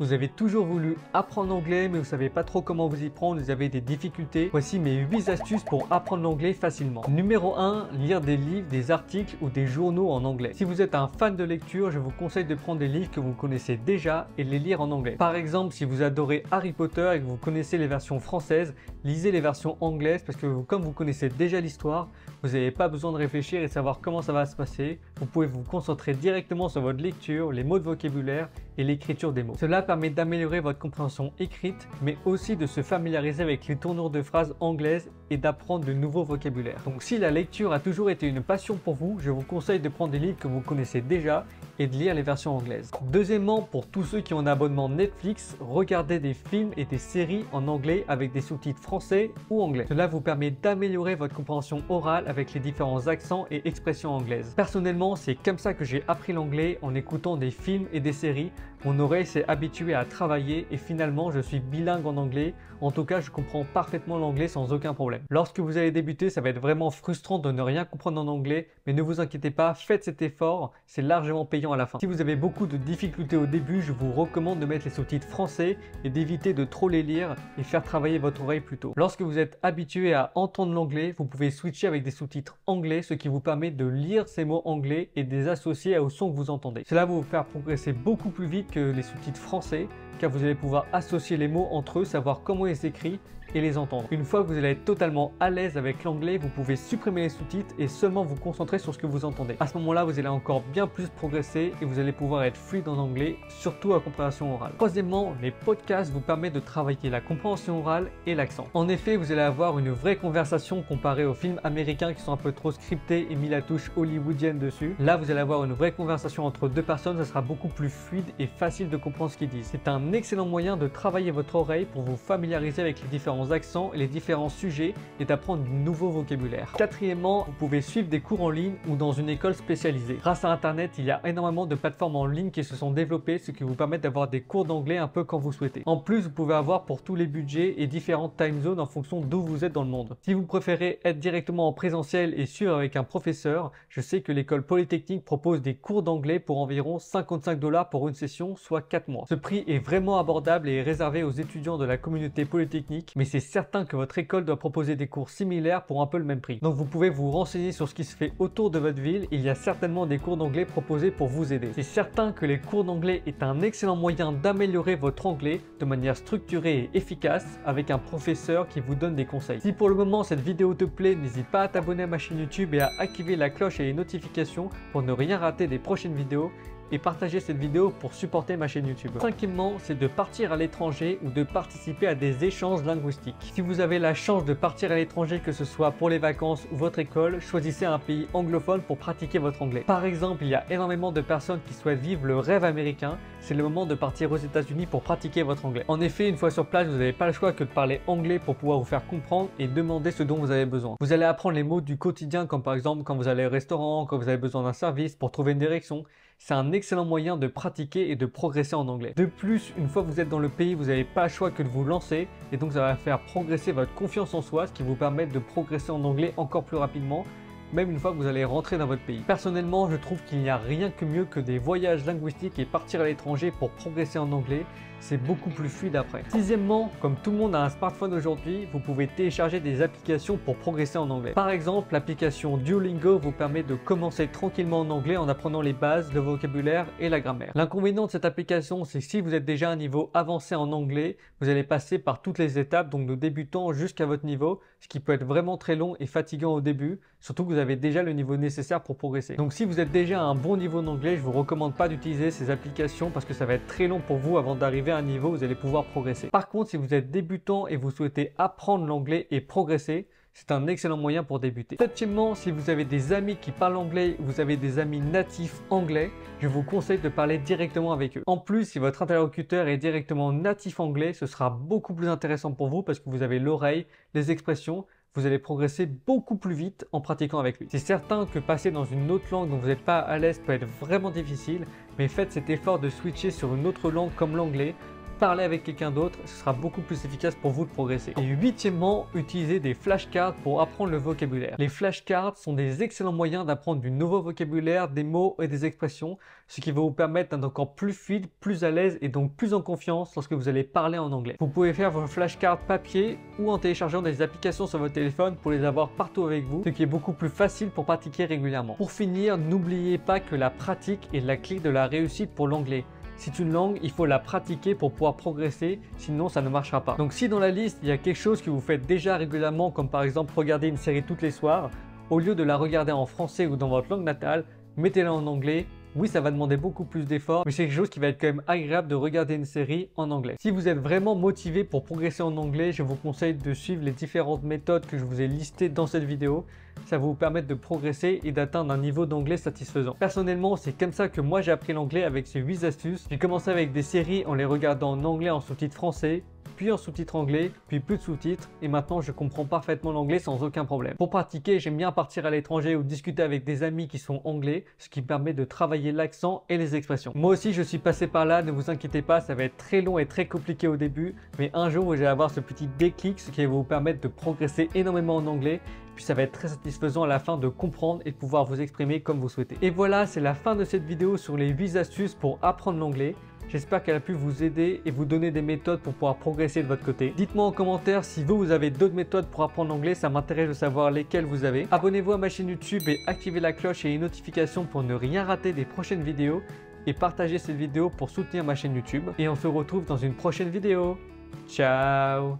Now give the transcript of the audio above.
Vous avez toujours voulu apprendre l'anglais mais vous savez pas trop comment vous y prendre, vous avez des difficultés. Voici mes 8 astuces pour apprendre l'anglais facilement. Numéro 1, lire des livres, des articles ou des journaux en anglais. Si vous êtes un fan de lecture, je vous conseille de prendre des livres que vous connaissez déjà et de les lire en anglais. Par exemple, si vous adorez Harry Potter et que vous connaissez les versions françaises, lisez les versions anglaises parce que comme vous connaissez déjà l'histoire, vous n'avez pas besoin de réfléchir et savoir comment ça va se passer. Vous pouvez vous concentrer directement sur votre lecture, les mots de vocabulaire et l'écriture des mots. Cela permet d'améliorer votre compréhension écrite, mais aussi de se familiariser avec les tournures de phrases anglaises et d'apprendre de nouveaux vocabulaires. Donc si la lecture a toujours été une passion pour vous, je vous conseille de prendre des livres que vous connaissez déjà et de lire les versions anglaises. Deuxièmement, pour tous ceux qui ont un abonnement Netflix, regardez des films et des séries en anglais avec des sous-titres français ou anglais. Cela vous permet d'améliorer votre compréhension orale avec les différents accents et expressions anglaises. Personnellement, c'est comme ça que j'ai appris l'anglais, en écoutant des films et des séries. Mon oreille s'est habituée à travailler et finalement je suis bilingue en anglais. En tout cas, je comprends parfaitement l'anglais sans aucun problème. Lorsque vous allez débuter, ça va être vraiment frustrant de ne rien comprendre en anglais, mais ne vous inquiétez pas, faites cet effort, c'est largement payant à la fin. Si vous avez beaucoup de difficultés au début, je vous recommande de mettre les sous-titres français et d'éviter de trop les lire et faire travailler votre oreille plus tôt. Lorsque vous êtes habitué à entendre l'anglais, vous pouvez switcher avec des sous-titres anglais, ce qui vous permet de lire ces mots anglais et de les associer au son que vous entendez. Cela va vous faire progresser beaucoup plus vite que les sous-titres français, car vous allez pouvoir associer les mots entre eux, savoir comment ils s'écrivent et les entendre. Une fois que vous allez être totalement à l'aise avec l'anglais, vous pouvez supprimer les sous-titres et seulement vous concentrer sur ce que vous entendez. À ce moment-là, vous allez encore bien plus progresser et vous allez pouvoir être fluide en anglais, surtout à compréhension orale. Troisièmement, les podcasts vous permettent de travailler la compréhension orale et l'accent. En effet, vous allez avoir une vraie conversation comparée aux films américains qui sont un peu trop scriptés et mis la touche hollywoodienne dessus. Là, vous allez avoir une vraie conversation entre deux personnes, ça sera beaucoup plus fluide et facile de comprendre ce qu'ils disent. C'est un excellent moyen de travailler votre oreille pour vous familiariser avec les différents accents et les différents sujets et d'apprendre du nouveau vocabulaire. Quatrièmement, vous pouvez suivre des cours en ligne ou dans une école spécialisée. Grâce à Internet, il y a énormément de plateformes en ligne qui se sont développées, ce qui vous permet d'avoir des cours d'anglais un peu quand vous souhaitez. En plus, vous pouvez avoir pour tous les budgets et différentes time zones en fonction d'où vous êtes dans le monde. Si vous préférez être directement en présentiel et suivre avec un professeur, je sais que l'école polytechnique propose des cours d'anglais pour environ 55 $ pour une session, soit 4 mois. Ce prix est vraiment abordable et est réservé aux étudiants de la communauté polytechnique, mais c'est certain que votre école doit proposer des cours similaires pour un peu le même prix. Donc vous pouvez vous renseigner sur ce qui se fait autour de votre ville, il y a certainement des cours d'anglais proposés pour vous aider. C'est certain que les cours d'anglais est un excellent moyen d'améliorer votre anglais de manière structurée et efficace avec un professeur qui vous donne des conseils. Si pour le moment cette vidéo te plaît, n'hésite pas à t'abonner à ma chaîne YouTube et à activer la cloche et les notifications pour ne rien rater des prochaines vidéos, et partager cette vidéo pour supporter ma chaîne YouTube. Cinquièmement, c'est de partir à l'étranger ou de participer à des échanges linguistiques. Si vous avez la chance de partir à l'étranger, que ce soit pour les vacances ou votre école, choisissez un pays anglophone pour pratiquer votre anglais. Par exemple, il y a énormément de personnes qui souhaitent vivre le rêve américain. C'est le moment de partir aux États-Unis pour pratiquer votre anglais. En effet, une fois sur place, vous n'avez pas le choix que de parler anglais pour pouvoir vous faire comprendre et demander ce dont vous avez besoin. Vous allez apprendre les mots du quotidien, comme par exemple quand vous allez au restaurant, quand vous avez besoin d'un service pour trouver une direction. C'est un excellent moyen de pratiquer et de progresser en anglais. De plus, une fois que vous êtes dans le pays, vous n'avez pas le choix que de vous lancer et donc ça va faire progresser votre confiance en soi, ce qui vous permet de progresser en anglais encore plus rapidement, même une fois que vous allez rentrer dans votre pays. Personnellement, je trouve qu'il n'y a rien que mieux que des voyages linguistiques et partir à l'étranger pour progresser en anglais. C'est beaucoup plus fluide après. Sixièmement, comme tout le monde a un smartphone aujourd'hui, vous pouvez télécharger des applications pour progresser en anglais. Par exemple, l'application Duolingo vous permet de commencer tranquillement en anglais en apprenant les bases, le vocabulaire et la grammaire. L'inconvénient de cette application, c'est que si vous êtes déjà à un niveau avancé en anglais, vous allez passer par toutes les étapes, donc de débutant jusqu'à votre niveau, ce qui peut être vraiment très long et fatigant au début, surtout que vous avez déjà le niveau nécessaire pour progresser. Donc si vous êtes déjà à un bon niveau d'anglais, je vous recommande pas d'utiliser ces applications parce que ça va être très long pour vous avant d'arriver à un niveau où vous allez pouvoir progresser. Par contre, si vous êtes débutant et vous souhaitez apprendre l'anglais et progresser, c'est un excellent moyen pour débuter. Septièmement, si vous avez des amis qui parlent anglais, vous avez des amis natifs anglais, je vous conseille de parler directement avec eux. En plus, si votre interlocuteur est directement natif anglais, ce sera beaucoup plus intéressant pour vous parce que vous avez l'oreille, les expressions, vous allez progresser beaucoup plus vite en pratiquant avec lui. C'est certain que passer dans une autre langue dont vous n'êtes pas à l'aise peut être vraiment difficile, mais faites cet effort de switcher sur une autre langue comme l'anglais parler avec quelqu'un d'autre, ce sera beaucoup plus efficace pour vous de progresser. Et huitièmement, utilisez des flashcards pour apprendre le vocabulaire. Les flashcards sont des excellents moyens d'apprendre du nouveau vocabulaire, des mots et des expressions, ce qui va vous permettre d'être encore plus fluide, plus à l'aise et donc plus en confiance lorsque vous allez parler en anglais. Vous pouvez faire vos flashcards papier ou en téléchargeant des applications sur votre téléphone pour les avoir partout avec vous, ce qui est beaucoup plus facile pour pratiquer régulièrement. Pour finir, n'oubliez pas que la pratique est la clé de la réussite pour l'anglais. C'est une langue, il faut la pratiquer pour pouvoir progresser, sinon ça ne marchera pas. Donc si dans la liste il y a quelque chose que vous faites déjà régulièrement, comme par exemple regarder une série tous les soirs, au lieu de la regarder en français ou dans votre langue natale, mettez-la en anglais. Oui, ça va demander beaucoup plus d'efforts, mais c'est quelque chose qui va être quand même agréable de regarder une série en anglais. Si vous êtes vraiment motivé pour progresser en anglais, je vous conseille de suivre les différentes méthodes que je vous ai listées dans cette vidéo. Ça va vous permettre de progresser et d'atteindre un niveau d'anglais satisfaisant. Personnellement, c'est comme ça que moi j'ai appris l'anglais avec ces 8 astuces. J'ai commencé avec des séries en les regardant en anglais en sous-titres français, puis en sous-titres anglais, puis plus de sous-titres, et maintenant je comprends parfaitement l'anglais sans aucun problème. Pour pratiquer, j'aime bien partir à l'étranger ou discuter avec des amis qui sont anglais, ce qui me permet de travailler l'accent et les expressions. Moi aussi je suis passé par là, ne vous inquiétez pas, ça va être très long et très compliqué au début, mais un jour vous allez avoir ce petit déclic, ce qui va vous permettre de progresser énormément en anglais, puis ça va être très satisfaisant à la fin de comprendre et de pouvoir vous exprimer comme vous souhaitez. Et voilà, c'est la fin de cette vidéo sur les 8 astuces pour apprendre l'anglais. J'espère qu'elle a pu vous aider et vous donner des méthodes pour pouvoir progresser de votre côté. Dites-moi en commentaire si vous avez d'autres méthodes pour apprendre l'anglais, ça m'intéresse de savoir lesquelles vous avez. Abonnez-vous à ma chaîne YouTube et activez la cloche et les notifications pour ne rien rater des prochaines vidéos. Et partagez cette vidéo pour soutenir ma chaîne YouTube. Et on se retrouve dans une prochaine vidéo. Ciao!